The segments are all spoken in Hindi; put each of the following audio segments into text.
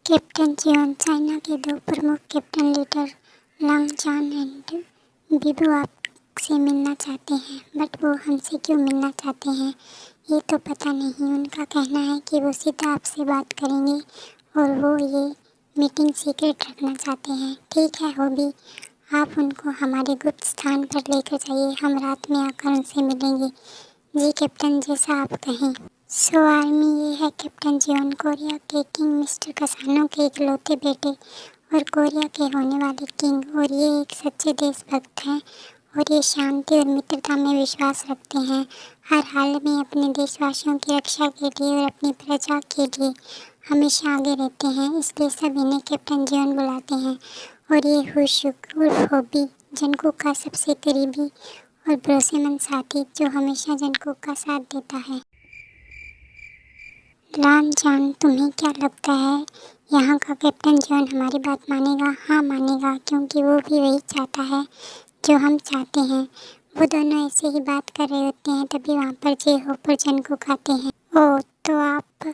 कैप्टन जियोन चाइना के दो प्रमुख कैप्टन लीडर लांग जान एंड बीबू आपसे मिलना चाहते हैं, बट वो हमसे क्यों मिलना चाहते हैं ये तो पता नहीं। उनका कहना है कि वो सीधा आपसे बात करेंगे और वो ये मीटिंग सीक्रेट रखना चाहते हैं। ठीक है, हो भी आप उनको हमारे गुप्त स्थान पर लेकर जाइए, हम रात में आकर उनसे मिलेंगे। जी कैप्टन, जैसा आप कहें। सो आर्मी, ये है कैप्टन जियोन, कोरिया के किंग मिस्टर कसानो के इकलौते बेटे और कोरिया के होने वाले किंग, और ये एक सच्चे देशभक्त हैं और ये शांति और मित्रता में विश्वास रखते हैं। हर हाल में अपने देशवासियों की रक्षा के लिए और अपनी प्रजा के लिए हमेशा आगे रहते हैं, इसलिए सब इन्हें कैप्टन जियोन बुलाते हैं। और ये हुशुक उर्फ होबी, जंगकुक का सबसे करीबी और भरोसेमंद साथी, जो हमेशा जंगकुक का साथ देता है। लाम जान, तुम्हें क्या लगता है यहाँ का कैप्टन जियोन हमारी बात मानेगा? हाँ मानेगा, क्योंकि वो भी वही चाहता है जो हम चाहते हैं। वो दोनों ऐसे ही बात कर रहे होते हैं, तभी वहाँ पर जे होप और जंगकुक आते हैं। ओह, तो आप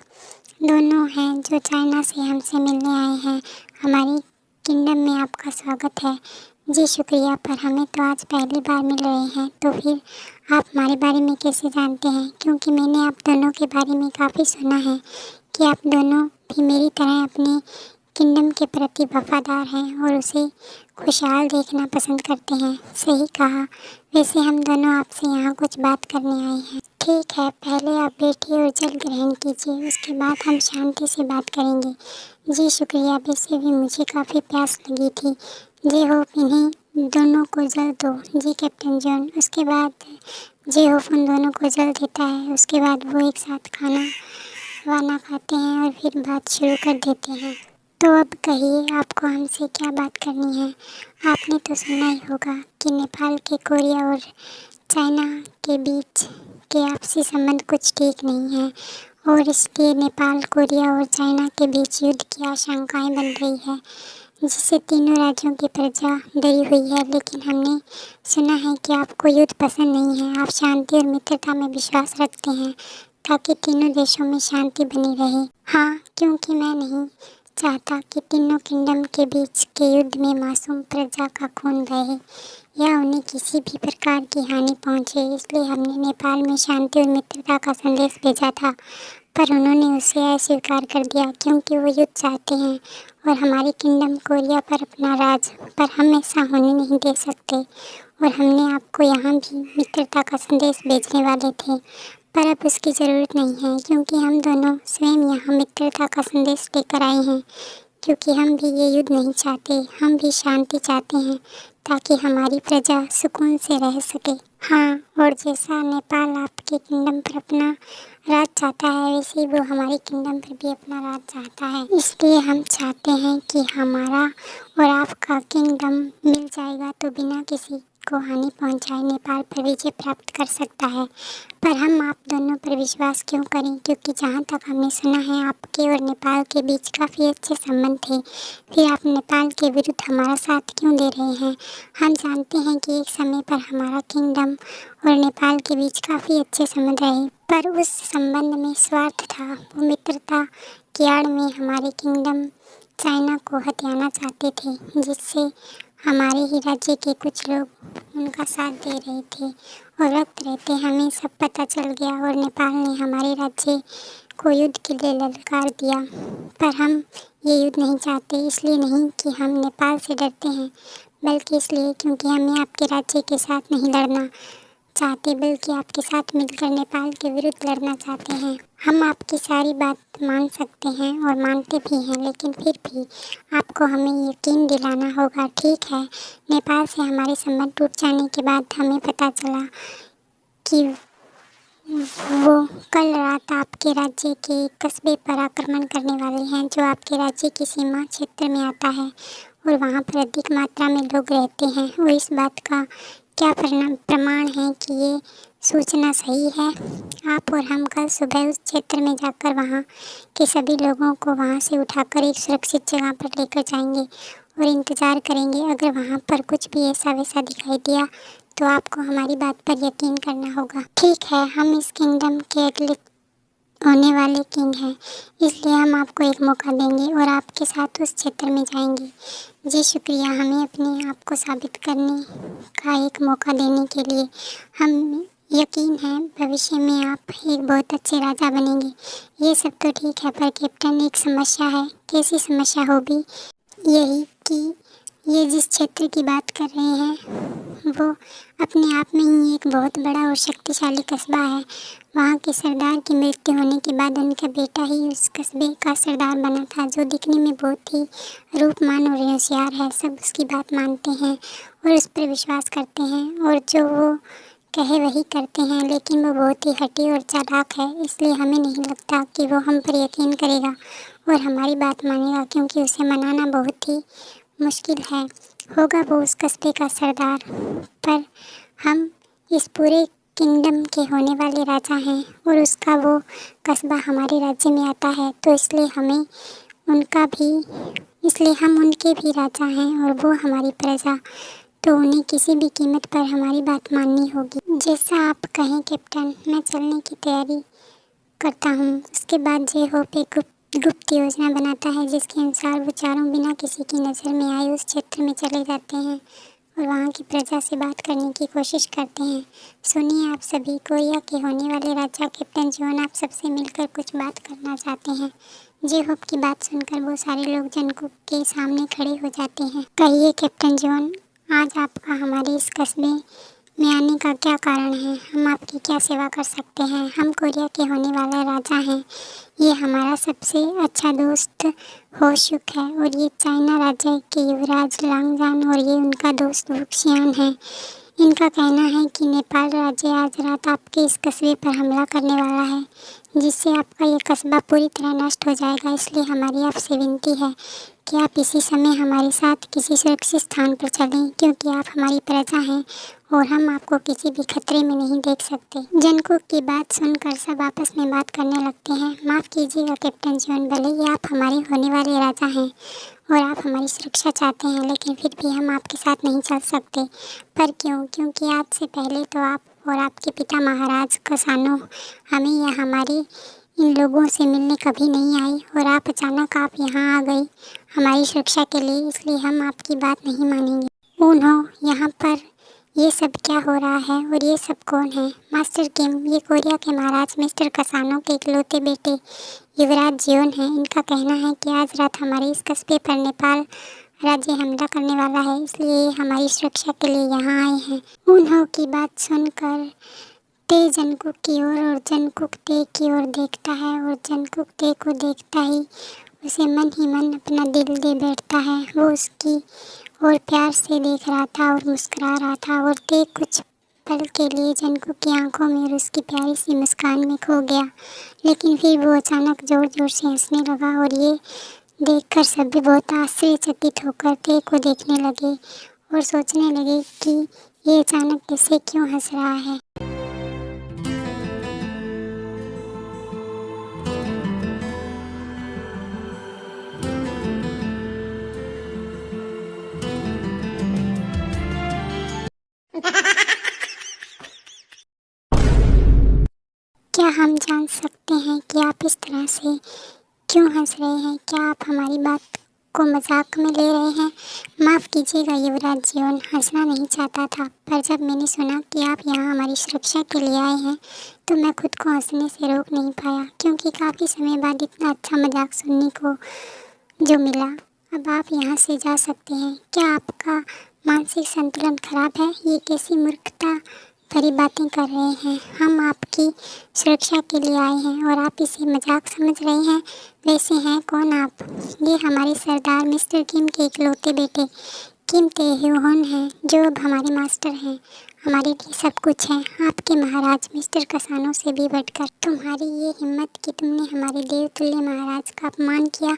दोनों हैं जो चाइना से हमसे मिलने आए हैं। हमारी किंगडम में आपका स्वागत है। जी शुक्रिया, पर हमें तो आज पहली बार मिल रहे हैं, तो फिर आप हमारे बारे में कैसे जानते हैं? क्योंकि मैंने आप दोनों के बारे में काफ़ी सुना है कि आप दोनों भी मेरी तरह अपने किंगडम के प्रति वफादार हैं और उसे खुशहाल देखना पसंद करते हैं। सही कहा। वैसे हम दोनों आपसे यहाँ कुछ बात करने आए हैं। ठीक है, पहले आप बैठिए और जल ग्रहण कीजिए, उसके बाद हम शांति से बात करेंगे। जी शुक्रिया, वैसे भी मुझे काफ़ी प्यास लगी थी। जे होप इन्हीं दोनों को जल दो। जी कैप्टन जॉन। उसके बाद जे होप उन दोनों को जल देता है। उसके बाद वो एक साथ खाना वाना खाते हैं और फिर बात शुरू कर देते हैं। तो अब कहिए, आपको हमसे क्या बात करनी है? आपने तो सुना ही होगा कि नेपाल के कोरिया और चाइना के बीच के आपसी संबंध कुछ ठीक नहीं है और इसलिए नेपाल, कोरिया और चाइना के बीच युद्ध की आशंकाएं बन रही है, जिससे तीनों राज्यों की प्रजा डरी हुई है। लेकिन हमने सुना है कि आपको युद्ध पसंद नहीं है, आप शांति और मित्रता में विश्वास रखते हैं ताकि तीनों देशों में शांति बनी रहे। हाँ, क्योंकि मैं नहीं चाहता कि तीनों किंगडम के बीच के युद्ध में मासूम प्रजा का खून बहे या उन्हें किसी भी प्रकार की हानि पहुँचे, इसलिए हमने नेपाल में शांति और मित्रता का संदेश भेजा था, पर उन्होंने उसे अस्वीकार कर दिया क्योंकि वो युद्ध चाहते हैं और हमारी किंगडम कोरिया पर अपना राज पर हम ऐसा होने नहीं दे सकते। और हमने आपको यहाँ भी मित्रता का संदेश भेजने वाले थे, पर अब उसकी ज़रूरत नहीं है क्योंकि हम दोनों स्वयं यहाँ मित्रता का संदेश लेकर आए हैं, क्योंकि हम भी ये युद्ध नहीं चाहते, हम भी शांति चाहते हैं ताकि हमारी प्रजा सुकून से रह सके। हाँ, और जैसा नेपाल आपके किंगडम पर अपना राज चाहता है, वैसे ही वो हमारे किंगडम पर भी अपना राज चाहता है। इसलिए हम चाहते हैं कि हमारा और आपका किंगडम मिल जाएगा तो बिना किसी को हानि पहुंचाए नेपाल पर विजय प्राप्त कर सकता है। पर हम आप दोनों पर विश्वास क्यों करें? क्योंकि जहाँ तक हमने सुना है आपके और नेपाल के बीच काफ़ी अच्छे संबंध थे, फिर आप नेपाल के विरुद्ध हमारा साथ क्यों दे रहे हैं? हम जानते हैं कि एक समय पर हमारा किंगडम और नेपाल के बीच काफ़ी अच्छे संबंध रहे, पर उस संबंध में स्वार्थ था। वो मित्रता की आड़ में हमारे किंगडम चाइना को हथियाना चाहते थे, जिससे हमारे ही राज्य के कुछ लोग उनका साथ दे रहे थे और वक्त रहते हमें सब पता चल गया और नेपाल ने हमारे राज्य को युद्ध के लिए ललकार दिया। पर हम ये युद्ध नहीं चाहते, इसलिए नहीं कि हम नेपाल से डरते हैं, बल्कि इसलिए क्योंकि हमें आपके राज्य के साथ नहीं लड़ना चाहते, बल्कि आपके साथ मिलकर नेपाल के विरुद्ध लड़ना चाहते हैं। हम आपकी सारी बात मान सकते हैं और मानते भी हैं, लेकिन फिर भी आपको हमें यकीन दिलाना होगा। ठीक है, नेपाल से हमारे संबंध टूट जाने के बाद हमें पता चला कि वो कल रात आपके राज्य के एक कस्बे पर आक्रमण करने वाले हैं, जो आपके राज्य की सीमा क्षेत्र में आता है और वहाँ पर अधिक मात्रा में लोग रहते हैं। वो इस बात का क्या प्रमाण है कि ये सूचना सही है? आप और हम कल सुबह उस क्षेत्र में जाकर वहाँ के सभी लोगों को वहाँ से उठाकर एक सुरक्षित जगह पर लेकर जाएंगे और इंतज़ार करेंगे। अगर वहाँ पर कुछ भी ऐसा वैसा दिखाई दिया तो आपको हमारी बात पर यकीन करना होगा। ठीक है, हम इस किंगडम के अगले होने वाले किंग हैं, इसलिए हम आपको एक मौका देंगे और आपके साथ उस क्षेत्र में जाएंगे। जी शुक्रिया, हमें अपने आप को साबित करने का एक मौका देने के लिए। हम यकीन है भविष्य में आप एक बहुत अच्छे राजा बनेंगे। ये सब तो ठीक है, पर कैप्टन एक समस्या है। कैसी समस्या होगी? यही कि ये जिस क्षेत्र की बात कर रहे हैं वो अपने आप में ही एक बहुत बड़ा और शक्तिशाली कस्बा है। वहाँ के सरदार की मृत्यु होने के बाद उनका बेटा ही उस कस्बे का सरदार बना था, जो दिखने में बहुत ही रूपवान और होशियार है। सब उसकी बात मानते हैं और उस पर विश्वास करते हैं और जो वो कहे वही करते हैं, लेकिन वो बहुत ही हठी और चालाक है, इसलिए हमें नहीं लगता कि वो हम पर यकीन करेगा और हमारी बात मानेगा, क्योंकि उसे मनाना बहुत ही मुश्किल है। होगा वो उस कस्बे का सरदार, पर हम इस पूरे किंगडम के होने वाले राजा हैं और उसका वो कस्बा हमारे राज्य में आता है, तो इसलिए हम उनके भी राजा हैं और वो हमारी प्रजा, तो उन्हें किसी भी कीमत पर हमारी बात माननी होगी। जैसा आप कहें कैप्टन, मैं चलने की तैयारी करता हूँ। उसके बाद जे होप एक गुप्त योजना बनाता है, जिसके अनुसार वो चारों बिना किसी की नज़र में आए उस क्षेत्र में चले जाते हैं और वहाँ की प्रजा से बात करने की कोशिश करते हैं। सुनिए आप सभी, कोरिया के होने वाले राजा कैप्टन जॉन आप सबसे मिलकर कुछ बात करना चाहते हैं। जे होप की बात सुनकर वो सारे लोग जनकुक के सामने खड़े हो जाते हैं। कहिए कैप्टन जॉन, आज आपका हमारे इस कस्बे में आने का क्या कारण है? हम आपकी क्या सेवा कर सकते हैं? हम कोरिया के होने वाला राजा हैं। ये हमारा सबसे अच्छा दोस्त हो शुक है और ये चाइना राज्य के युवराज लांगजान और ये उनका दोस्त वुक्सियान है। इनका कहना है कि नेपाल राज्य आज रात आपके इस कस्बे पर हमला करने वाला है, जिससे आपका ये कस्बा पूरी तरह नष्ट हो जाएगा। इसलिए हमारी आपसे विनती है कि आप इसी समय हमारे साथ किसी सुरक्षित स्थान पर चलें, क्योंकि आप हमारी प्रजा हैं और हम आपको किसी भी खतरे में नहीं देख सकते। जनकुक की बात सुनकर सब आपस में बात करने लगते हैं। माफ़ कीजिएगा कैप्टन जॉन, भले ही आप हमारे होने वाले राजा हैं और आप हमारी सुरक्षा चाहते हैं, लेकिन फिर भी हम आपके साथ नहीं चल सकते। पर क्यों? क्योंकि आज से पहले तो आप और आपके पिता महाराज कसानो हमें या हमारे इन लोगों से मिलने कभी नहीं आई और आप अचानक यहाँ आ गई हमारी सुरक्षा के लिए, इसलिए हम आपकी बात नहीं मानेंगे। उन्होंने यहाँ पर ये सब क्या हो रहा है और ये सब कौन है? मास्टर किम, ये कोरिया के महाराज मिस्टर कसानो के इकलौते बेटे युवराज जियोन हैं। इनका कहना है कि आज रात हमारे इस कस्बे पर नेपाल राज्य हमला करने वाला है, इसलिए ये हमारी सुरक्षा के लिए यहाँ आए हैं। उन्हों की बात सुनकर ते जनकुक की ओर और जनकुक ते की ओर देखता है और जनकुक ते को देखता ही उसे मन ही मन अपना दिल दे बैठता है। वो उसकी और प्यार से देख रहा था और मुस्कुरा रहा था और ते कुछ पल के लिए जनकुक की आंखों में और उसकी प्यारी सी मुस्कान में खो गया, लेकिन फिर वो अचानक ज़ोर ज़ोर से हंसने लगा और ये देखकर सभी बहुत आश्चर्यचकित होकर ते को देखने लगे और सोचने लगे कि ये अचानक ऐसे क्यों हंस रहा है। क्या हम जान सकते हैं कि आप इस तरह से क्यों हंस रहे हैं? क्या आप हमारी बात को मजाक में ले रहे हैं? माफ़ कीजिएगा युवराज जियोन, हंसना नहीं चाहता था, पर जब मैंने सुना कि आप यहाँ हमारी सुरक्षा के लिए आए हैं तो मैं खुद को हंसने से रोक नहीं पाया, क्योंकि काफ़ी समय बाद इतना अच्छा मजाक सुनने को जो मिला। अब आप यहाँ से जा सकते हैं। क्या आपका मानसिक संतुलन खराब है? ये कैसी मूर्खता भरी बातें कर रहे हैं? हम आपकी सुरक्षा के लिए आए हैं और आप इसे मजाक समझ रहे हैं। वैसे हैं कौन आप? ये हमारे सरदार मिस्टर किम के इकलौते बेटे किम ते-ह्यून हैं, जो अब हमारे मास्टर हैं। हमारे लिए सब कुछ है, आपके महाराज मिस्टर कसानो से भी बढ़कर। तुम्हारी ये हिम्मत कि तुमने हमारे देवतुल्य महाराज का अपमान किया।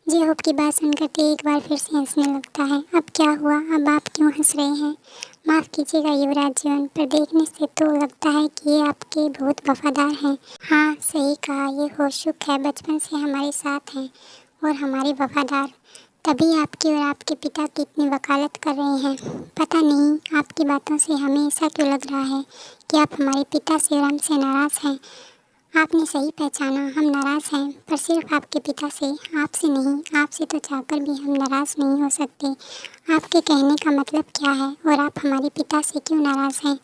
जे होप की बात सुनकर ते एक बार फिर से हंसने लगता है। अब क्या हुआ? अब आप क्यों हंस रहे हैं? माफ़ कीजिएगा युवराज जीवन, पर देखने से तो लगता है कि ये आपके बहुत वफादार हैं। हाँ सही कहा, ये होशुक है, बचपन से हमारे साथ हैं और हमारे वफादार, तभी आपकी और आपके पिता की इतनी वकालत कर रहे हैं। पता नहीं आपकी बातों से हमें ऐसा क्यों लग रहा है कि आप हमारे पिता से और हमसे नाराज़ हैं। आपने सही पहचाना, हम नाराज़ हैं, पर सिर्फ आपके पिता से, आपसे नहीं। आपसे तो चाहकर भी हम नाराज़ नहीं हो सकते। आपके कहने का मतलब क्या है और आप हमारे पिता से क्यों नाराज़ हैं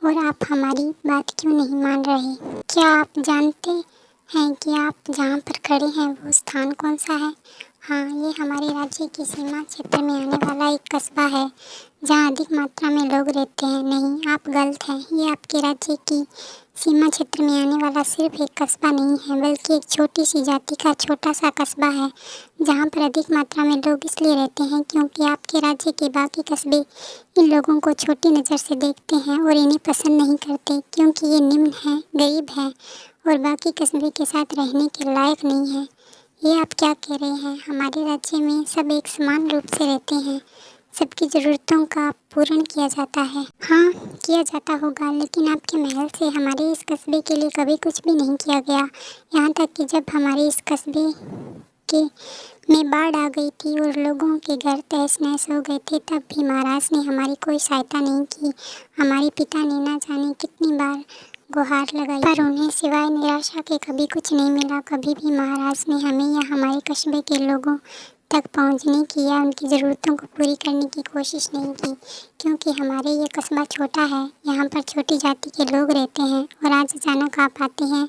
और आप हमारी बात क्यों नहीं मान रहे? क्या आप जानते हैं कि आप जहाँ पर खड़े हैं वो स्थान कौन सा है? हाँ, ये हमारे राज्य की सीमा क्षेत्र में आने वाला एक कस्बा है जहाँ अधिक मात्रा में लोग रहते हैं। नहीं, आप गलत हैं। ये आपके राज्य की सीमा क्षेत्र में आने वाला सिर्फ एक कस्बा नहीं है, बल्कि एक छोटी सी जाति का छोटा सा कस्बा है जहाँ पर अधिक मात्रा में लोग इसलिए रहते हैं क्योंकि आपके राज्य के बाकी कस्बे इन लोगों को छोटी नज़र से देखते हैं और इन्हें पसंद नहीं करते क्योंकि ये निम्न हैं, गरीब हैं और बाकी कस्बे के साथ रहने के लायक नहीं है। ये आप क्या कह रहे हैं? हमारे राज्य में सब एक समान रूप से रहते हैं, सबकी ज़रूरतों का पूर्ण किया जाता है। हाँ, किया जाता होगा, लेकिन आपके महल से हमारे इस कस्बे के लिए कभी कुछ भी नहीं किया गया। यहाँ तक कि जब हमारे इस कस्बे के में बाढ़ आ गई थी और लोगों के घर तहस नहस हो गए थे, तब भी महाराज ने हमारी कोई सहायता नहीं की। हमारे पिता ने ना जाने कितनी बार गुहार लगाई, पर उन्हें सिवाय निराशा के कभी कुछ नहीं मिला। कभी भी महाराज ने हमें या हमारे कस्बे के लोगों तक पहुंचने की या उनकी ज़रूरतों को पूरी करने की कोशिश नहीं की, क्योंकि हमारे ये कस्बा छोटा है, यहाँ पर छोटी जाति के लोग रहते हैं और आज अचानक आप आते हैं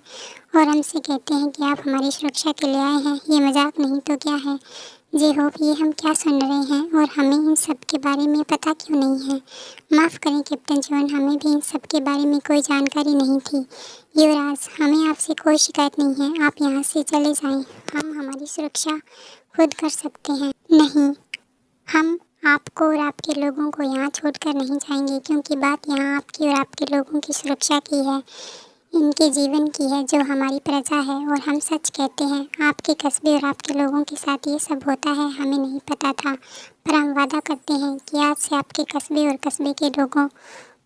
और हमसे कहते हैं कि आप हमारी सुरक्षा के लिए आए हैं। ये मजाक नहीं तो क्या है? जे होप, ये हम क्या सुन रहे हैं और हमें इन सब के बारे में पता क्यों नहीं है? माफ़ करें कैप्टन जॉन, हमें भी इन सब के बारे में कोई जानकारी नहीं थी। युवराज, हमें आपसे कोई शिकायत नहीं है, आप यहाँ से चले जाएं। हम हमारी सुरक्षा खुद कर सकते हैं। नहीं, हम आपको और आपके लोगों को यहाँ छोड़कर नहीं जाएंगे, क्योंकि बात यहाँ आपकी और आपके लोगों की सुरक्षा की है, इनके जीवन की है, जो हमारी प्रजा है। और हम सच कहते हैं, आपके कस्बे और आपके लोगों के साथ ये सब होता है, हमें नहीं पता था, पर हम वादा करते हैं कि आज से आपके कस्बे और कस्बे के लोगों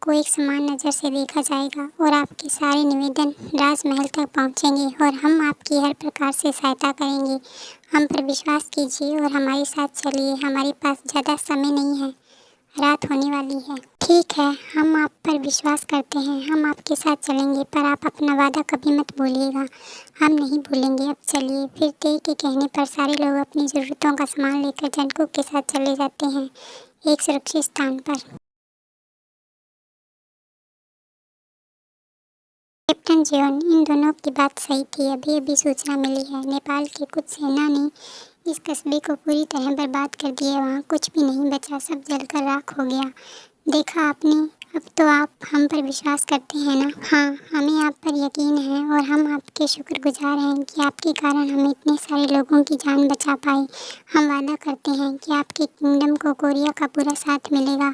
को एक समान नज़र से देखा जाएगा और आपके सारे निवेदन राजमहल तक पहुंचेंगे और हम आपकी हर प्रकार से सहायता करेंगे। हम पर विश्वास कीजिए और हमारे साथ चलिए। हमारे पास ज़्यादा समय नहीं है, रात होने वाली है। ठीक है, हम आप पर विश्वास करते हैं, हम आपके साथ चलेंगे, पर आप अपना वादा कभी मत भूलिएगा। हम नहीं भूलेंगे। अब चलिए। फिर ते के कहने पर सारे लोग अपनी ज़रूरतों का सामान लेकर जनकू के साथ चले जाते हैं एक सुरक्षित स्थान पर। कैप्टन जियोन, इन दोनों की बात सही थी। अभी अभी सूचना मिली है, नेपाल की कुछ सेना ने इस कस्बे को पूरी तरह बर्बाद कर दिया। वहाँ कुछ भी नहीं बचा, सब जलकर राख हो गया। देखा आपने? अब तो आप हम पर विश्वास करते हैं ना? हाँ, हमें आप पर यकीन है और हम आपके शुक्रगुजार हैं कि आपके कारण हम इतने सारे लोगों की जान बचा पाए। हम वादा करते हैं कि आपके किंगडम को कोरिया का पूरा साथ मिलेगा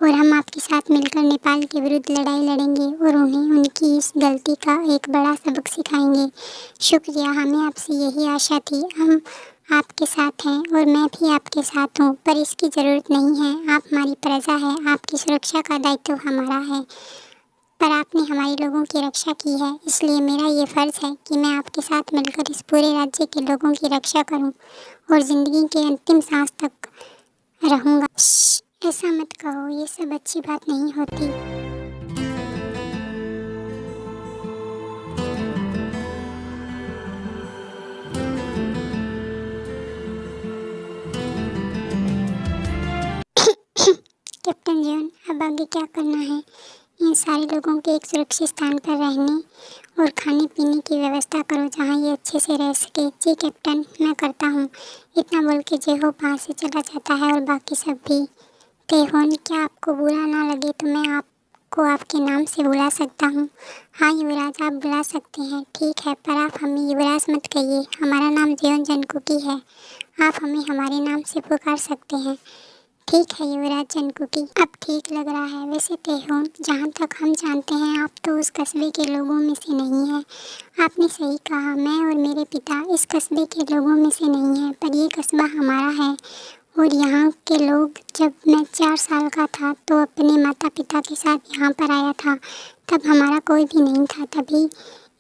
और हम आपके साथ मिलकर नेपाल के विरुद्ध लड़ाई लड़ेंगे और उन्हें उनकी इस गलती का एक बड़ा सबक सिखाएंगे। शुक्रिया, हमें आपसे यही आशा थी। हम आपके साथ हैं और मैं भी आपके साथ हूँ, पर इसकी ज़रूरत नहीं है। आप हमारी प्रजा है, आपकी सुरक्षा का दायित्व हमारा है, पर आपने हमारे लोगों की रक्षा की है, इसलिए मेरा ये फ़र्ज़ है कि मैं आपके साथ मिलकर इस पूरे राज्य के लोगों की रक्षा करूँ और ज़िंदगी के अंतिम सांस तक रहूँगा। ऐसा मत कहो, ये सब अच्छी बात नहीं होती। कैप्टन जॉन, अब आगे क्या करना है? इन सारे लोगों के एक सुरक्षित स्थान पर रहने और खाने पीने की व्यवस्था करो जहाँ ये अच्छे से रह सके। जी कैप्टन, मैं करता हूँ। इतना बोल के जेहोप वहाँ से चला जाता है और बाकी सब भी। तेहोन, क्या आपको बुरा ना लगे तो मैं आपको आपके नाम से बुला सकता हूँ? हाँ युवराज, आप बुला सकते हैं। ठीक है, पर आप हमें युवराज मत कहिए, हमारा नाम जियोन जनकुकी है। आप हमें हमारे नाम से पुकार सकते हैं। ठीक है युवराज जनकुकी, अब ठीक लग रहा है। वैसे तेहोन, जहाँ तक हम जानते हैं आप तो उस कस्बे के लोगों में से नहीं हैं। आपने सही कहा, मैं और मेरे पिता इस कस्बे के लोगों में से नहीं हैं, पर ये कस्बा हमारा है और यहाँ के लोग, जब मैं 4 साल का था तो अपने माता पिता के साथ यहाँ पर आया था, तब हमारा कोई भी नहीं था। तभी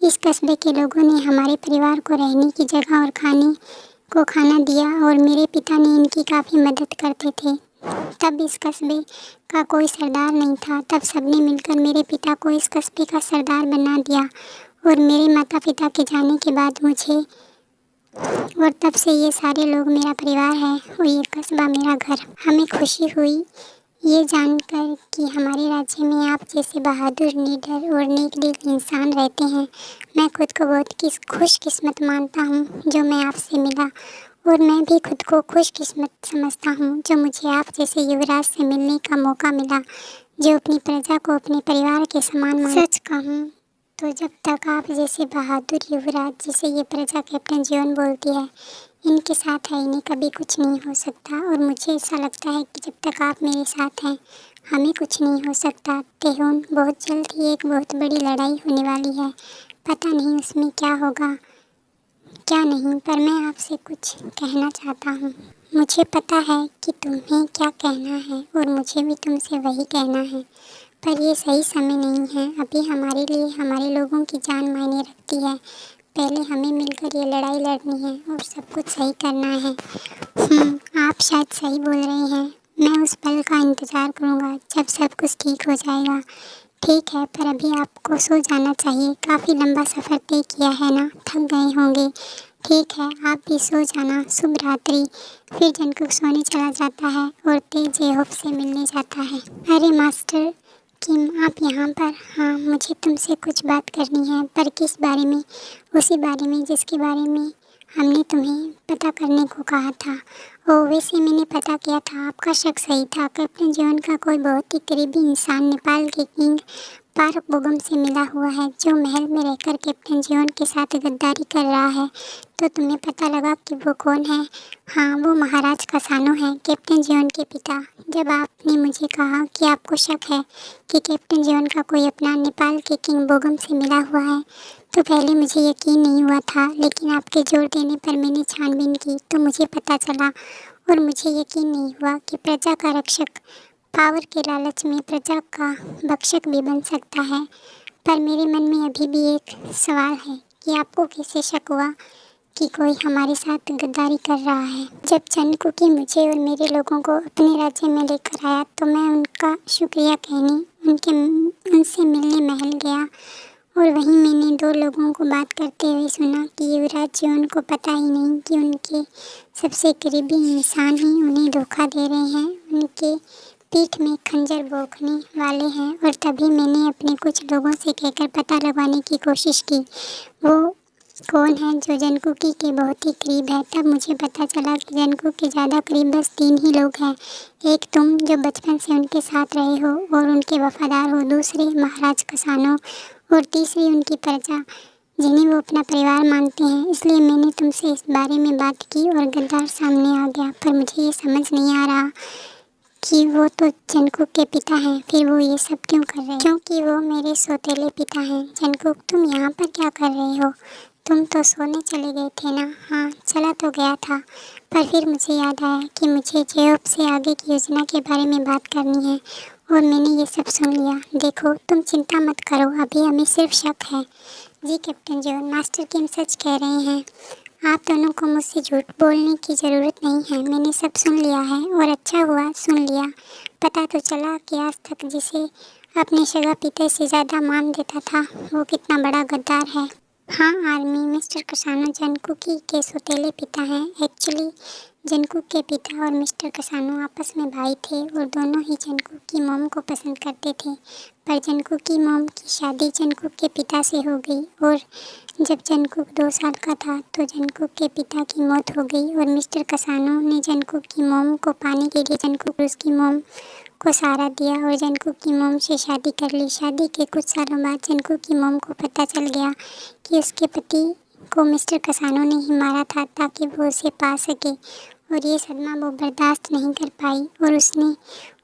इस कस्बे के लोगों ने हमारे परिवार को रहने की जगह और खाना दिया और मेरे पिता ने इनकी काफ़ी मदद करते थे। तब इस कस्बे का कोई सरदार नहीं था, तब सबने मिलकर मेरे पिता को इस कस्बे का सरदार बना दिया और मेरे माता पिता के जाने के बाद मुझे, और तब से ये सारे लोग मेरा परिवार है और ये कस्बा मेरा घर। हमें खुशी हुई ये जानकर कि हमारे राज्य में आप जैसे बहादुर, निडर और नेक इंसान रहते हैं। मैं खुद को बहुत खुशकिस्मत मानता हूँ जो मैं आपसे मिला, और मैं भी खुद को खुशकिस्मत समझता हूँ जो मुझे आप जैसे युवराज से मिलने का मौका मिला, जो अपनी प्रजा को अपने परिवार के समान मान। सच कहूँ तो जब तक आप जैसे बहादुर युवराज, जिसे ये प्रजा कैप्टन जीवन बोलती है, इनके साथ है, इन्हें कभी कुछ नहीं हो सकता। और मुझे ऐसा लगता है कि जब तक आप मेरे साथ हैं हमें कुछ नहीं हो सकता। तेहून बहुत जल्द ही एक बहुत बड़ी लड़ाई होने वाली है, पता नहीं उसमें क्या होगा क्या नहीं, पर मैं आपसे कुछ कहना चाहता हूँ। मुझे पता है कि तुम्हें क्या कहना है और मुझे भी तुमसे वही कहना है, पर ये सही समय नहीं है। अभी हमारे लिए हमारे लोगों की जान मायने रखती है। पहले हमें मिलकर ये लड़ाई लड़नी है और सब कुछ सही करना है। आप शायद सही बोल रहे हैं। मैं उस पल का इंतज़ार करूँगा जब सब कुछ ठीक हो जाएगा। ठीक है, पर अभी आपको सो जाना चाहिए। काफ़ी लंबा सफ़र तय किया है ना, थक गए होंगे। ठीक है, आप भी सो जाना। शुभ रात्रि। फिर जंकुक सोने चला जाता है और ते जेहोप से मिलने जाता है। अरे मास्टर किम, आप यहाँ पर? हाँ, मुझे तुमसे कुछ बात करनी है, पर किस बारे में? उसी बारे में जिसके बारे में हमने तुम्हें पता करने को कहा था। ओह, वैसे मैंने पता किया था, आपका शक सही था। कैप्टन जीवन का कोई बहुत ही करीबी इंसान नेपाल के किंग पार्क बोगम से मिला हुआ है, जो महल में रहकर कैप्टन जीवन के साथ गद्दारी कर रहा है। तो तुम्हें पता लगा कि वो कौन है? हाँ, वो महाराज कसानो है, कैप्टन जीवन के पिता। जब आपने मुझे कहा कि आपको शक है कि कैप्टन जीवन का कोई अपना नेपाल के किंग बोगम से मिला हुआ है, तो पहले मुझे यकीन नहीं हुआ था, लेकिन आपके जोर देने पर मैंने छानबीन की तो मुझे पता चला, और मुझे यकीन नहीं हुआ कि प्रजा का रक्षक पावर के लालच में प्रजा का भक्षक भी बन सकता है। पर मेरे मन में अभी भी एक सवाल है कि आपको कैसे शक हुआ कि कोई हमारे साथ गद्दारी कर रहा है? जब चनकुकी मुझे और मेरे लोगों को अपने राज्य में लेकर आया तो मैं उनका शुक्रिया कहने उनसे मिलने महल गया, और वहीं मैंने 2 लोगों को बात करते हुए सुना कि युवराज जी उनको पता ही नहीं कि उनके सबसे करीबी इंसान ही उन्हें धोखा दे रहे हैं, उनके पीठ में खंजर भोंकने वाले हैं। और तभी मैंने अपने कुछ लोगों से कहकर पता लगाने की कोशिश की वो कौन है जो जंकुकी के बहुत ही करीब है। तब मुझे पता चला कि जंकुक के ज़्यादा करीब बस 3 ही लोग हैं। एक तुम जो बचपन से उनके साथ रहे हो और उनके वफादार हो, दूसरे महाराज कसानो, और तीसरी उनकी प्रजा जिन्हें वो अपना परिवार मानते हैं। इसलिए मैंने तुमसे इस बारे में बात की और गद्दार सामने आ गया, पर मुझे ये समझ नहीं आ रहा कि वो तो जंकुक के पिता हैं, फिर वो ये सब क्यों कर रहे हैं? क्योंकि वो मेरे सौतेले पिता हैं। जंकुक, तुम यहाँ पर क्या कर रहे हो? तुम तो सोने चले गए थे ना? हाँ, चला तो गया था, पर फिर मुझे याद आया कि मुझे जेओप से आगे की योजना के बारे में बात करनी है, और मैंने ये सब सुन लिया। देखो, तुम चिंता मत करो, अभी हमें सिर्फ शक है। जी कैप्टन जीवन, मास्टर किम सच कह रहे हैं। आप दोनों को मुझसे झूठ बोलने की ज़रूरत नहीं है, मैंने सब सुन लिया है, और अच्छा हुआ सुन लिया। पता तो चला कि आज तक जिसे अपने सगा पिता से ज़्यादा मान देता था वो कितना बड़ा गद्दार है। हाँ आर्मी, मिस्टर कसानो जंकुकी के सौतेले पिता हैं। एक्चुअली जंकुक के पिता और मिस्टर कसानो आपस में भाई थे और दोनों ही जंकुक की मॉम को पसंद करते थे, पर जंकुक की मॉम की शादी जंकुक के पिता से हो गई, और जब जंकुक 2 साल का था तो जंकुक के पिता की मौत हो गई, और मिस्टर कसानो ने जंकुक की मॉम को पाने के लिए जंकुक और उसकी मॉम को सहारा दिया और जंकुक की मॉम से शादी कर ली। शादी के कुछ सालों बाद जंकुक की मॉम को पता चल गया कि उसके पति को मिस्टर कसानो ने ही मारा था ताकि वो उसे पा सके, और ये सदमा वो बर्दाश्त नहीं कर पाई और उसने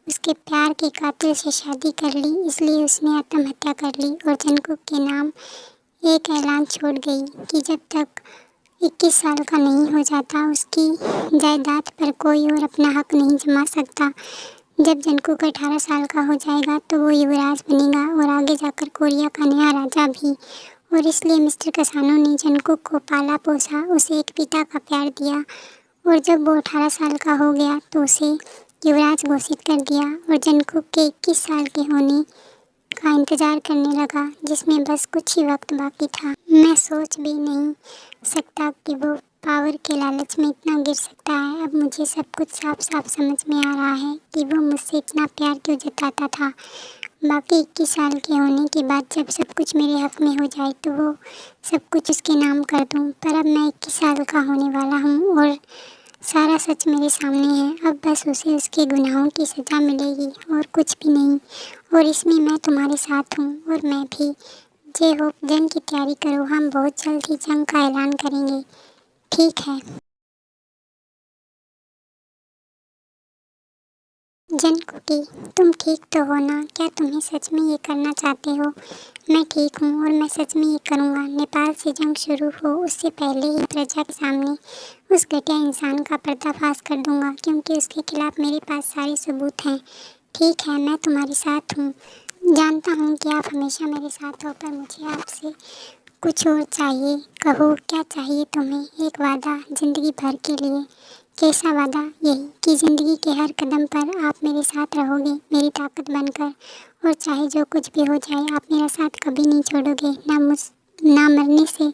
उसके प्यार के कातिल से शादी कर ली। इसलिए उसने आत्महत्या कर ली और जंकुक के नाम एक ऐलान छोड़ गई कि जब तक 21 साल का नहीं हो जाता उसकी जायदाद पर कोई और अपना हक नहीं जमा सकता। जब जंकुक 18 साल का हो जाएगा तो वो युवराज बनेगा और आगे जाकर कोरिया का नया राजा भी। और इसलिए मिस्टर कसानो ने जंकुक को पाला पोसा, उसे एक पिता का प्यार दिया, और जब वो 18 साल का हो गया तो उसे युवराज घोषित कर दिया। और जंकुक के 21 साल के होने का इंतज़ार करने लगा जिसमें बस कुछ ही वक्त बाकी था। मैं सोच भी नहीं सकता कि वो पावर के लालच में इतना गिर सकता है। अब मुझे सब कुछ साफ साफ समझ में आ रहा है कि वो मुझसे इतना प्यार क्यों जताता था। बाकी 21 साल के होने के बाद जब सब कुछ मेरे हक़ में हो जाए तो वो सब कुछ उसके नाम कर दूँ। पर अब मैं 21 साल का होने वाला हूँ और सारा सच मेरे सामने है। अब बस उसे उसके गुनाहों की सज़ा मिलेगी और कुछ भी नहीं। और इसमें मैं तुम्हारे साथ हूँ और मैं भी। जे हो जंग की तैयारी करो, हम बहुत जल्द ही जंग का ऐलान करेंगे। ठीक है जनकुटी, तुम ठीक तो हो ना? क्या तुम्हें सच में ये करना चाहते हो? मैं ठीक हूँ और मैं सच में ये करूँगा। नेपाल से जंग शुरू हो उससे पहले ही प्रजा के सामने उस घटिया इंसान का पर्दाफाश कर दूँगा, क्योंकि उसके खिलाफ़ मेरे पास सारे सबूत हैं। ठीक है, मैं तुम्हारे साथ हूँ। जानता हूँ कि आप हमेशा मेरे साथ हो, पर मुझे आपसे कुछ और चाहिए। कहो क्या चाहिए तुम्हें? एक वादा ज़िंदगी भर के लिए। कैसा वादा? यही कि ज़िंदगी के हर कदम पर आप मेरे साथ रहोगे, मेरी ताकत बनकर, और चाहे जो कुछ भी हो जाए आप मेरा साथ कभी नहीं छोड़ोगे। ना मरने से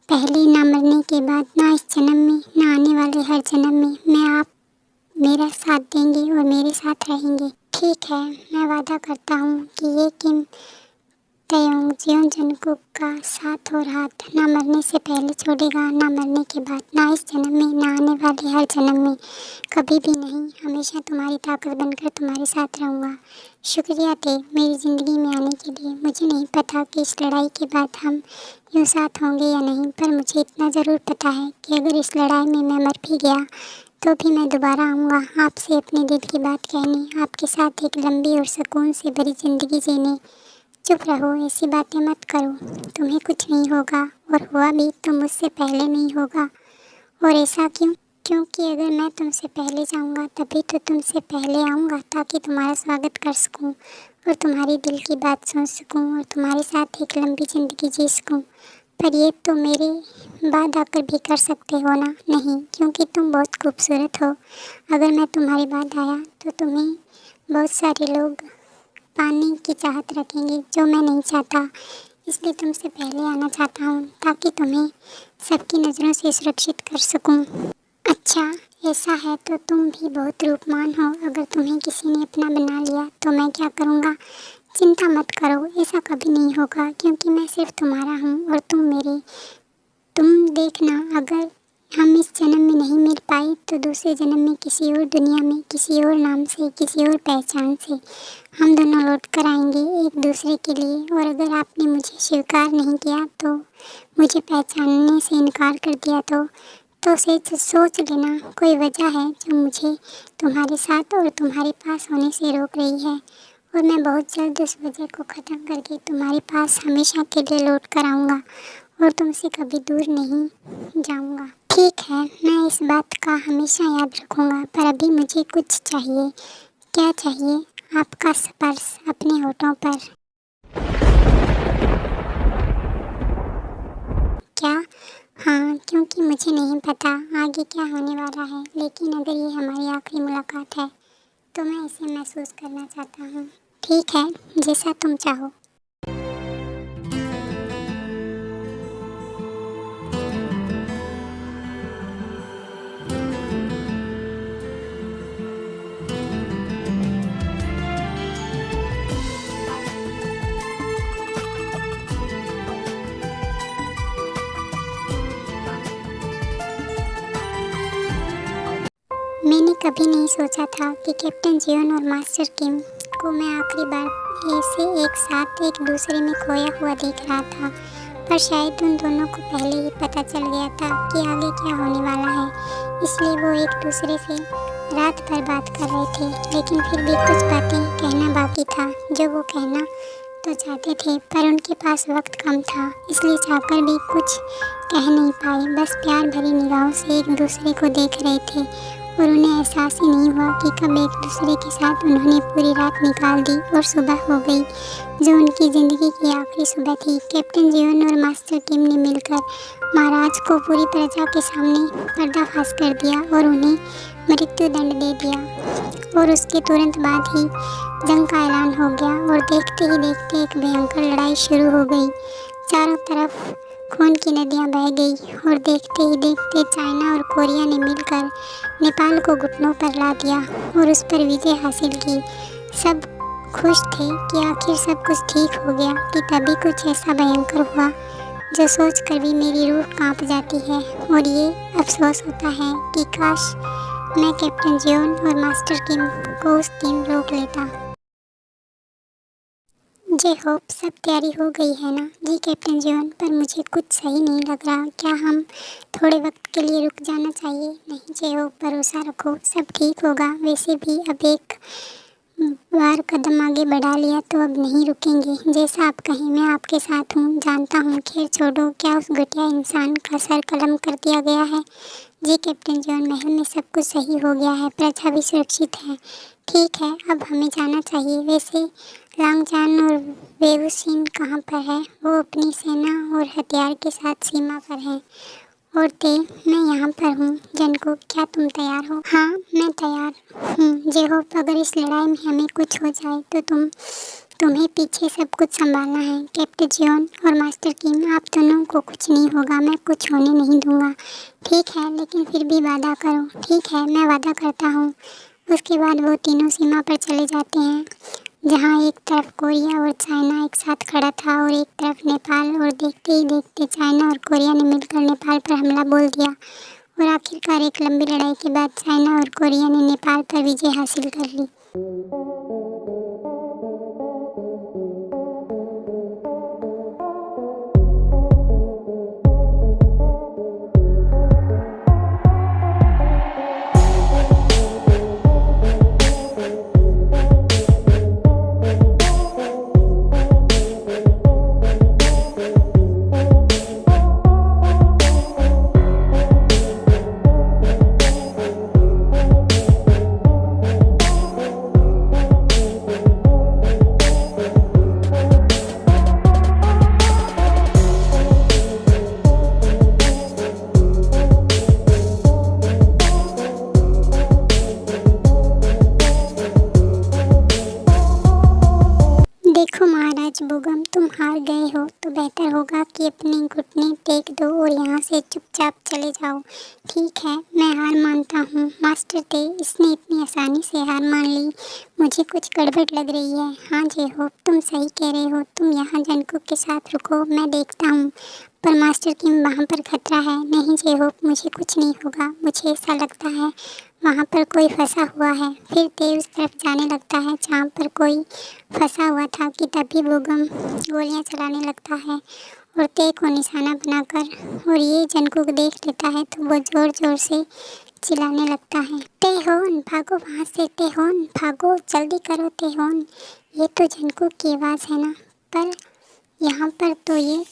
पहले, ना मरने के बाद, ना इस जन्म में, ना आने वाले हर जन्म में आप मेरा साथ देंगे और मेरे साथ रहेंगे। ठीक है, मैं वादा करता हूँ कि ये किम तयोंग जीवन जनकुक का साथ और हाथ ना मरने से पहले छोड़ेगा, ना मरने के बाद, ना इस जन्म में, ना आने वाले हर जन्म में, कभी भी नहीं। हमेशा तुम्हारी ताकत बनकर तुम्हारे साथ रहूँगा। शुक्रिया थे मेरी ज़िंदगी में आने के लिए। मुझे नहीं पता कि इस लड़ाई के बाद हम यूँ साथ होंगे या नहीं, पर मुझे इतना ज़रूर पता है कि अगर इस लड़ाई में मैं मर भी गया तो भी मैं दोबारा आऊँगा आपसे अपने दिल की बात कहने, आपके साथ एक लंबी और सुकून से भरी ज़िंदगी जीने। चुप रहो, ऐसी बातें मत करो। तुम्हें कुछ नहीं होगा, और हुआ भी तो मुझसे पहले नहीं होगा। और ऐसा क्यों? क्योंकि अगर मैं तुमसे पहले जाऊंगा तभी तो तुमसे पहले आऊँगा, ताकि तुम्हारा स्वागत कर सकूं और तुम्हारी दिल की बात सुन सकूं और तुम्हारे साथ एक लंबी ज़िंदगी जी सकूं। पर ये तो मेरे बाद आकर भी कर सकते हो ना? नहीं, क्योंकि तुम बहुत खूबसूरत हो। अगर मैं तुम्हारे बाद आया तो तुम्हें बहुत सारे लोग पाने की चाहत रखेंगे, जो मैं नहीं चाहता। इसलिए तुमसे पहले आना चाहता हूँ, ताकि तुम्हें सबकी नज़रों से सुरक्षित कर सकूँ। अच्छा, ऐसा है तो तुम भी बहुत रूपवान हो। अगर तुम्हें किसी ने अपना बना लिया तो मैं क्या करूँगा? चिंता मत करो, ऐसा कभी नहीं होगा, क्योंकि मैं सिर्फ तुम्हारा हूँ और तुम मेरे। तुम देखना, अगर हम इस जन्म में नहीं मिल पाए तो दूसरे जन्म में किसी और दुनिया में, किसी और नाम से, किसी और पहचान से हम दोनों लौट कर आएंगे एक दूसरे के लिए। और अगर आपने मुझे स्वीकार नहीं किया, तो मुझे पहचानने से इनकार कर दिया, तो सोच लेना कोई वजह है जो मुझे तुम्हारे साथ और तुम्हारे पास होने से रोक रही है। और मैं बहुत जल्द उस वजह को ख़त्म करके तुम्हारे पास हमेशा के लिए लौट कर आऊँगा और तुमसे कभी दूर नहीं जाऊँगा। ठीक है, मैं इस बात का हमेशा याद रखूँगा। पर अभी मुझे कुछ चाहिए। क्या चाहिए? आपका स्पर्श अपने होठों पर। क्या? हाँ, क्योंकि मुझे नहीं पता आगे क्या होने वाला है, लेकिन अगर ये हमारी आखिरी मुलाकात है तो मैं इसे महसूस करना चाहता हूँ। ठीक है, जैसा तुम चाहो। मैंने कभी नहीं सोचा था कि कैप्टन जीवन और मास्टर किम को मैं आखिरी बार ऐसे एक साथ एक दूसरे में खोया हुआ देख रहा था। पर शायद उन दोनों को पहले ही पता चल गया था कि आगे क्या होने वाला है, इसलिए वो एक दूसरे से रात भर बात कर रहे थे। लेकिन फिर भी कुछ बातें कहना बाकी था, जो वो कहना तो चाहते थे, पर उनके पास वक्त कम था, इसलिए चाहकर भी कुछ कह नहीं पाए। बस प्यार भरी निगाहों से एक दूसरे को देख रहे थे और उन्हें एहसास ही नहीं हुआ कि कब एक दूसरे के साथ उन्होंने पूरी रात निकाल दी और सुबह हो गई, जो उनकी ज़िंदगी की आखिरी सुबह थी। कैप्टन जीवन और मास्टर किम ने मिलकर महाराज को पूरी प्रजा के सामने पर्दाफाश कर दिया और उन्हें मृत्यु दंड दे दिया और उसके तुरंत बाद ही जंग का ऐलान हो गया और देखते ही देखते एक भयंकर लड़ाई शुरू हो गई। चारों तरफ खून की नदियां बह गई और देखते ही देखते चाइना और कोरिया ने मिलकर नेपाल को घुटनों पर ला दिया और उस पर विजय हासिल की। सब खुश थे कि आखिर सब कुछ ठीक हो गया कि तभी कुछ ऐसा भयंकर हुआ जो सोचकर भी मेरी रूह कांप जाती है और ये अफसोस होता है कि काश मैं कैप्टन जियोन और मास्टर किम को उस दिन रोक लेता। जे होप सब तैयारी हो गई है ना? जी कैप्टन जियोन, पर मुझे कुछ सही नहीं लग रहा। क्या हम थोड़े वक्त के लिए रुक जाना चाहिए? नहीं जे होप, भरोसा रखो, सब ठीक होगा। वैसे भी अब एक बार कदम आगे बढ़ा लिया तो अब नहीं रुकेंगे। जैसा आप कहें, मैं आपके साथ हूँ, जानता हूँ। खैर छोड़ो, क्या उस घटिया इंसान का सर कलम कर दिया गया है? जी कैप्टन जॉन, महल में सब कुछ सही हो गया है, प्रजा भी सुरक्षित है। ठीक है, अब हमें जाना चाहिए। वैसे लांगजान और वेवुसिन कहाँ पर है? वो अपनी सेना और हथियार के साथ सीमा पर हैं। और मैं यहाँ पर हूँ। जनको, क्या तुम तैयार हो? हाँ, मैं तैयार हूँ। जे होप, अगर इस लड़ाई में हमें कुछ हो जाए तो तुम्हें पीछे सब कुछ संभालना है। कैप्टन जियोन और मास्टर किम, आप दोनों को कुछ नहीं होगा, मैं कुछ होने नहीं दूंगा। ठीक है, लेकिन फिर भी वादा करो। ठीक है, मैं वादा करता हूँ। उसके बाद वो तीनों सीमा पर चले जाते हैं, जहाँ एक तरफ कोरिया और चाइना एक साथ खड़ा था और एक तरफ नेपाल। और देखते ही देखते चाइना और कोरिया ने मिलकर नेपाल पर हमला बोल दिया और आखिरकार एक लंबी लड़ाई के बाद चाइना और कोरिया ने नेपाल पर विजय हासिल कर ली। देखो महाराज बोगम, तुम हार गए हो तो बेहतर होगा कि अपने घुटने टेक दो और यहाँ से चुपचाप चले जाओ। ठीक है, मैं हार मानता हूँ। मास्टर ते, इसने इतनी आसानी से हार मान ली, मुझे कुछ गड़बड़ लग रही है। हाँ जे होप, तुम सही कह रहे हो। तुम यहाँ जनको के साथ रुको, मैं देखता हूँ। पर मास्टर किम, वहाँ पर खतरा है। नहीं जे होप, मुझे कुछ नहीं होगा। मुझे ऐसा लगता है वहाँ पर कोई फंसा हुआ है। फिर ते उस तरफ जाने लगता है जहाँ पर कोई फंसा हुआ था कि तभी बोगम गोलियां चलाने लगता है और ते को निशाना बनाकर। और ये जनको देख लेता है तो वो ज़ोर ज़ोर से चिल्लाने लगता है, तेहोन भागो वहाँ से, तेहोन भागो, जल्दी करो तेहोन। ये तो जनको की आवाज़ है ना? पर यहाँ पर तो ये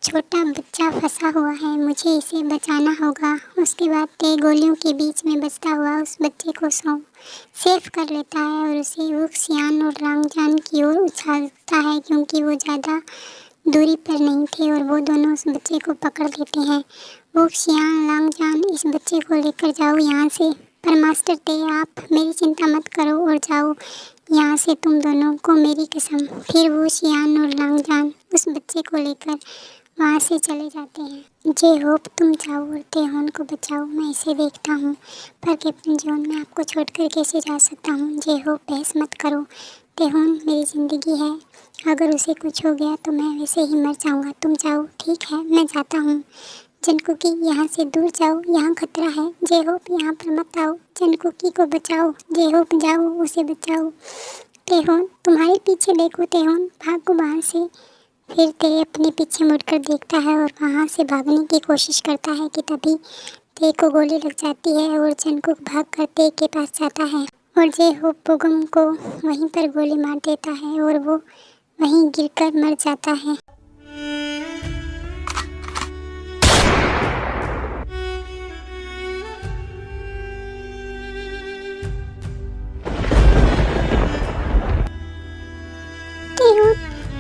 छोटा बच्चा फंसा हुआ है, मुझे इसे बचाना होगा। उसके बाद ते गोलियों के बीच में बचता हुआ उस बच्चे को सेफ कर लेता है और उसे वुक्सियान और लांगजान की ओर उछालता है, क्योंकि वो ज़्यादा दूरी पर नहीं थे और वो दोनों उस बच्चे को पकड़ लेते हैं। वुक्सियान, लांगजान, इस बच्चे को लेकर जाओ यहाँ से। पर मास्टर ते, आप मेरी चिंता मत करो और जाओ यहाँ से, तुम दोनों को मेरी कसम। फिर वुक्सियान और लांगजान उस बच्चे को लेकर वहाँ से चले जाते हैं। जे होप, तुम जाओ और तेहोन को बचाओ, मैं इसे देखता हूँ। पर कैप्टन जॉन, मैं आपको छोड़कर कैसे जा सकता हूँ? जे होप, बहस मत करो। तेहोन मेरी ज़िंदगी है, अगर उसे कुछ हो गया तो मैं वैसे ही मर जाऊँगा। तुम जाओ। ठीक है, मैं जाता हूँ। जनकुकी, यहाँ से दूर जाओ, यहाँ खतरा है। जे होप, यहाँ पर मत आओ, जनकुकी को बचाओ। जे होप, जाओ, उसे बचाओ। तेहोन, तुम्हारे पीछे देखो तेहोन, भागो बाहर से। फिर ते अपने पीछे मुड़कर देखता है और वहाँ से भागने की कोशिश करता है कि तभी ते को गोली लग जाती है और जनको भाग कर ते के पास जाता है और जे होप बोगम को वहीं पर गोली मार देता है और वो वहीं गिरकर मर जाता है।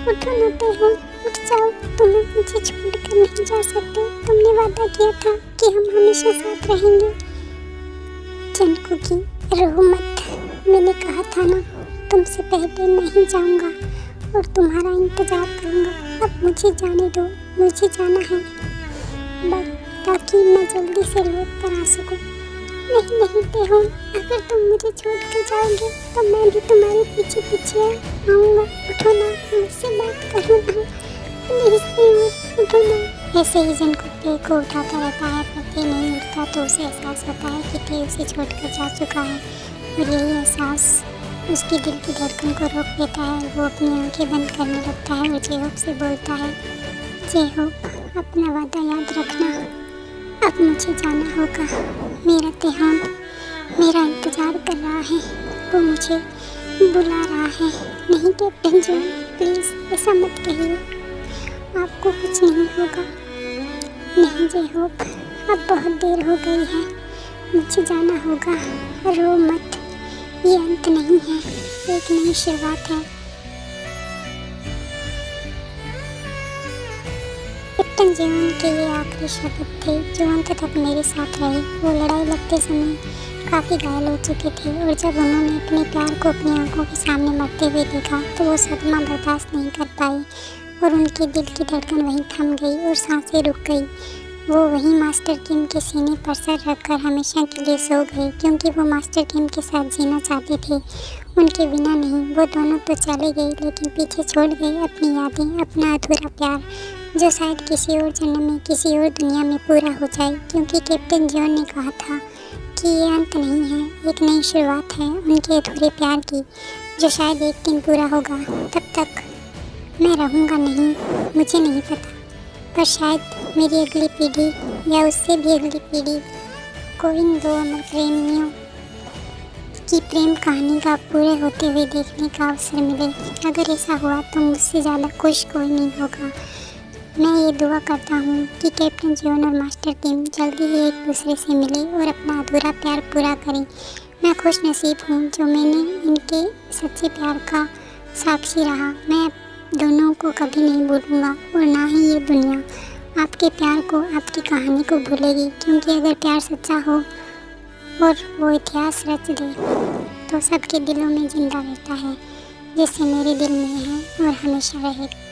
उठो ना तेहोन, उठ जाओ, तुम्हें मुझे छोड़कर नहीं जा सकते। तुमने वादा किया था कि हम हमेशा साथ रहेंगे। जनकू की रो मत, मैंने कहा था ना तुमसे पहले नहीं जाऊंगा और तुम्हारा इंतज़ार करूंगा। अब मुझे जाने दो, मुझे जाना है बस, ताकि मैं जल्दी से लौट कर आ सकूं। नहीं नहीं तेहुन, अगर तुम मुझे छोड़ कर जाओगे तो मैं भी तुम्हारे पीछे पीछे आऊँगा। उठो ना, मुझसे बात करो ना, प्लीज़ तेहुन उठो ना। ऐसे ही जनकू टे को उठाता रहता है, पर टे नहीं उठता तो उसे एहसास होता है कि टे उसे छोड़कर जा चुका है और यही एहसास उसकी दिल की धड़कन को रोक देता है। वो अपनी आंखें बंद करने लगता है और जेहोप से बोलता है, जेहोप अपना वादा याद रखना, अब मुझे जाना होगा। मेरा तेहुन मेरा इंतज़ार कर रहा है, वो मुझे बुला रहा है। नहीं कैप्टन जॉन, प्लीज़ ऐसा मत कहिए, आपको कुछ नहीं होगा। नहीं जेहोप, अब बहुत देर हो गई है, मुझे जाना होगा। रो मत, ये अंत नहीं है, एक नई शुरुआत है। कैप्टन जेवन के ये आखिरी शब्द थे जो अंत तक मेरे साथ रहे। वो लड़ाई लड़ते समय काफ़ी घायल हो चुके थे और जब उन्होंने अपने प्यार को अपनी आंखों के सामने मरते हुए देखा तो वो सदमा बर्दाश्त नहीं कर पाई और उनके दिल की धड़कन वहीं थम गई और सांसें रुक गई। वो वहीं मास्टर किम के सीने पर सर रखकर हमेशा के लिए सो गए, क्योंकि वो मास्टर किम के साथ जीना चाहते थे, उनके बिना नहीं। वो दोनों तो चले गए लेकिन पीछे छोड़ गए अपनी यादें, अपना अधूरा प्यार, जो शायद किसी और जन्म में किसी और दुनिया में पूरा हो जाए। क्योंकि कैप्टन जॉन ने कहा था कि ये अंत नहीं है, एक नई शुरुआत है उनके अधूरे प्यार की, जो शायद एक दिन पूरा होगा। तब तक मैं रहूँगा नहीं, मुझे नहीं पता, पर शायद मेरी अगली पीढ़ी या उससे भी अगली पीढ़ी को इन दो अमर प्रेमियों की प्रेम कहानी का पूरे होते हुए देखने का अवसर मिले। अगर ऐसा हुआ तो मुझसे ज़्यादा खुश कोई नहीं होगा। मैं ये दुआ करता हूँ कि कैप्टन जॉन और मास्टर किम जल्दी ही एक दूसरे से मिले और अपना अधूरा प्यार पूरा करें। मैं खुश नसीब हूँ जो मैंने इनके सच्चे प्यार का साक्षी रहा। मैं दोनों को कभी नहीं भूलूंगा और ना ही ये दुनिया आपके प्यार को, आपकी कहानी को भूलेगी। क्योंकि अगर प्यार सच्चा हो और वो इतिहास रच दे तो सबके दिलों में जिंदा रहता है, जैसे मेरे दिल में है और हमेशा रहेगा।